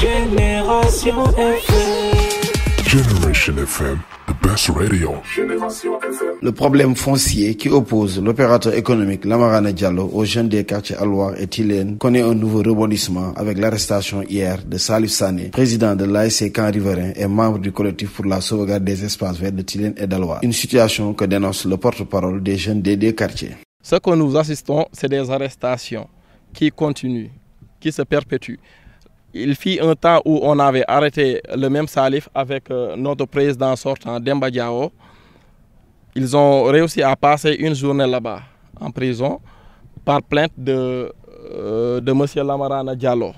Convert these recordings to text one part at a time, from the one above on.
Génération FM. Generation FM, the best radio. Le problème foncier qui oppose l'opérateur économique Lamarana Diallo aux jeunes des quartiers Alwar et Tilène connaît un nouveau rebondissement avec l'arrestation hier de Salif Sané, président de l'ASC Camp Riverain et membre du collectif pour la sauvegarde des espaces verts de Tilène et d'Alwar. Une situation que dénonce le porte-parole des jeunes des deux quartiers. Ce que nous assistons, c'est des arrestations qui continuent, qui se perpétuent. Il fut un temps où on avait arrêté le même Salif avec notre président sortant, Demba Diao. Ils ont réussi à passer une journée là-bas, en prison, par plainte de M. Lamarana Diallo,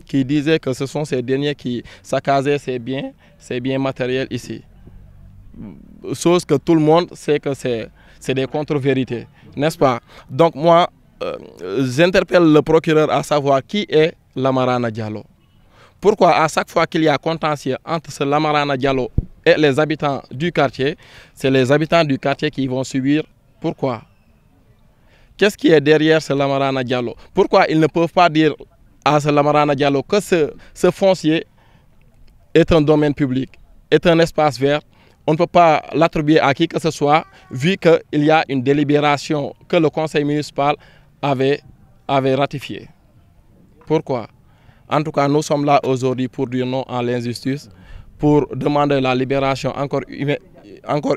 qui disait que ce sont ces derniers qui saccageaient ses biens matériels ici. Chose que tout le monde sait que c'est des contre-vérités, n'est-ce pas? Donc moi, j'interpelle le procureur à savoir qui est Lamarana Diallo. Pourquoi à chaque fois qu'il y a contentieux entre ce Lamarana Diallo et les habitants du quartier, c'est les habitants du quartier qui vont subir? Pourquoi? Qu'est-ce qui est derrière ce Lamarana Diallo? Pourquoi ils ne peuvent pas dire à ce Lamarana Diallo que ce foncier est un domaine public, est un espace vert? On ne peut pas l'attribuer à qui que ce soit, vu qu'il y a une délibération que le conseil municipal avait ratifiée. Pourquoi? En tout cas, nous sommes là aujourd'hui pour dire non à l'injustice, pour demander la libération, encore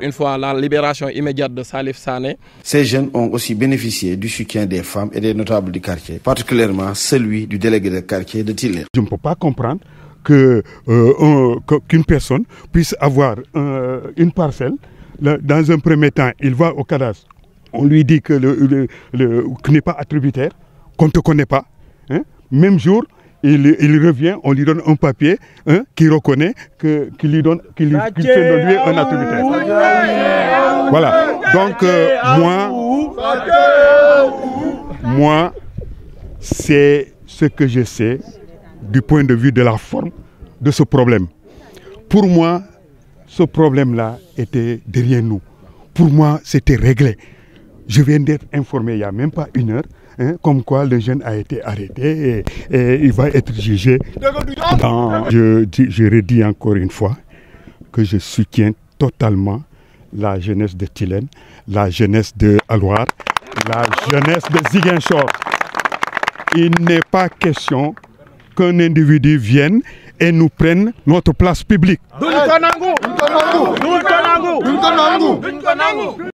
une fois, la libération immédiate de Salif Sané. Ces jeunes ont aussi bénéficié du soutien des femmes et des notables du quartier, particulièrement celui du délégué de quartier de Tilène. Je ne peux pas comprendre qu'une personne puisse avoir une parcelle. Dans un premier temps, il va au cadastre. On lui dit que qu'il n'est pas attributaire, qu'on ne te connaît pas. Hein. Même jour, il revient, on lui donne un papier qui reconnaît qu'il fait de lui un attributaire. Voilà. Donc moi, c'est ce que je sais du point de vue de la forme de ce problème. Pour moi, ce problème-là était derrière nous. Pour moi, c'était réglé. Je viens d'être informé il n'y a même pas une heure, comme quoi le jeune a été arrêté et il va être jugé. Je redis encore une fois que je soutiens totalement la jeunesse de Tilène, la jeunesse de Alwar, la jeunesse de Ziguinchor. Il n'est pas question qu'un individu vienne et nous prenne notre place publique.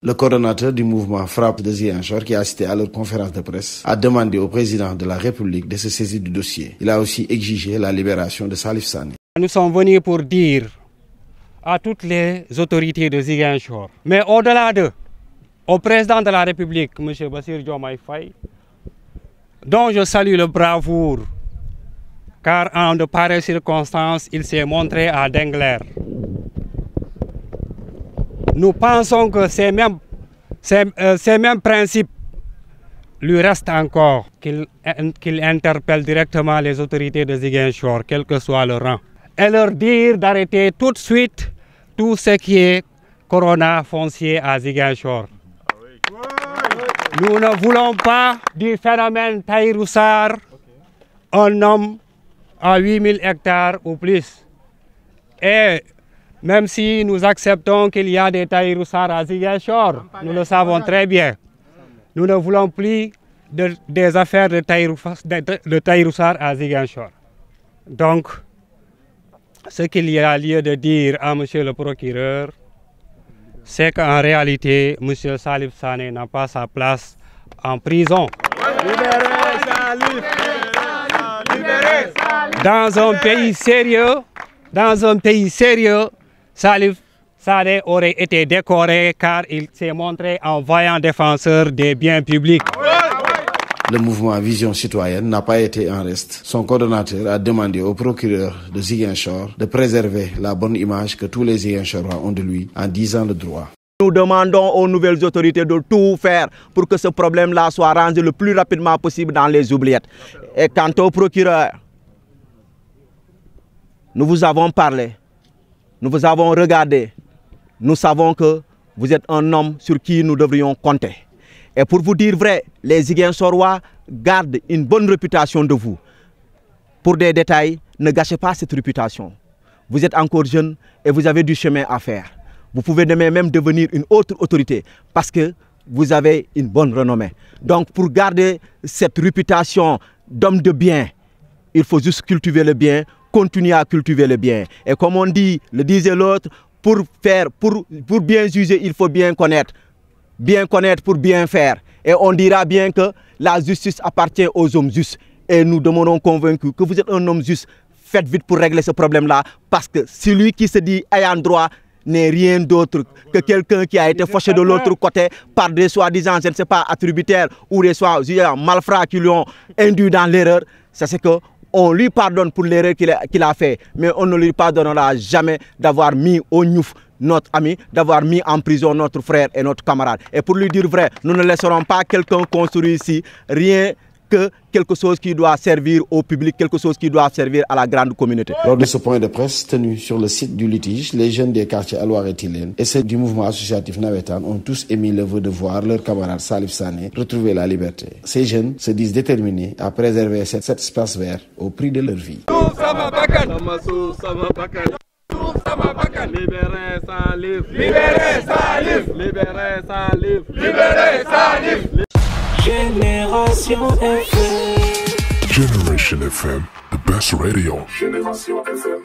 Le coordonnateur du mouvement Frappe de Ziguinchor, qui a assisté à leur conférence de presse, a demandé au président de la République de se saisir du dossier. Il a aussi exigé la libération de Salif Sané. Nous sommes venus pour dire à toutes les autorités de Ziguinchor, mais au-delà d'eux, au président de la République, M. Bassirou Diomaye Faye, dont je salue le bravoure, car en de pareilles circonstances, il s'est montré à Dengler. Nous pensons que ces mêmes principes lui restent encore, qu'il interpelle directement les autorités de Ziguinchor, quel que soit le rang, et leur dire d'arrêter tout de suite tout ce qui est corona foncier à Ziguinchor. Nous ne voulons pas du phénomène Tahirou Sarr, un homme à 8000 hectares ou plus. Et même si nous acceptons qu'il y a des Tahirou Sarr à Ziguinchor, nous le savons très bien. Nous ne voulons plus des affaires de Tahirou Sarr à Ziguinchor. Donc, ce qu'il y a lieu de dire à M. le procureur, c'est qu'en réalité, M. Salif Sané n'a pas sa place en prison. Dans un pays sérieux, Salif Sané aurait été décoré car il s'est montré un vaillant défenseur des biens publics. Le mouvement Vision Citoyenne n'a pas été en reste. Son coordonnateur a demandé au procureur de Ziguinchor de préserver la bonne image que tous les Ziguinchorois ont de lui en disant le droit. Nous demandons aux nouvelles autorités de tout faire pour que ce problème-là soit rangé le plus rapidement possible dans les oubliettes. Et quant au procureur, nous vous avons parlé, nous vous avons regardé, nous savons que vous êtes un homme sur qui nous devrions compter. Et pour vous dire vrai, les Ziguinchorois gardent une bonne réputation de vous. pour des détails, ne gâchez pas cette réputation. Vous êtes encore jeune et vous avez du chemin à faire. Vous pouvez demain même devenir une autre autorité parce que vous avez une bonne renommée. Donc pour garder cette réputation d'homme de bien, il faut juste cultiver le bien, continuer à cultiver le bien. Et comme on dit, le disait l'autre, pour bien juger, il faut bien connaître. Bien connaître pour bien faire. Et on dira bien que la justice appartient aux hommes justes. Et nous demeurons convaincus que vous êtes un homme juste. Faites vite pour régler ce problème-là. Parce que celui qui se dit ayant droit n'est rien d'autre que quelqu'un qui a été fauché de l'autre côté par des soi-disant, je ne sais pas, attributaires ou des soi-disant malfrats qui lui ont induit dans l'erreur. C'est que on lui pardonne pour l'erreur qu'il a fait, mais on ne lui pardonnera jamais d'avoir mis au gnouf notre ami, d'avoir mis en prison notre frère et notre camarade. Et pour lui dire vrai, nous ne laisserons pas quelqu'un construire ici rien que quelque chose qui doit servir au public, quelque chose qui doit servir à la grande communauté. Lors de ce point de presse tenu sur le site du litige, les jeunes des quartiers Alouar et Tilène et ceux du mouvement associatif Navétane ont tous émis le vœu de voir leur camarade Salif Sané retrouver la liberté. Ces jeunes se disent déterminés à préserver cet espace vert au prix de leur vie. Libérez Salif! Libérez Salif! Libérez Salif! Libérez Salif! Génération FM. Generation FM, the best radio. Génération FM.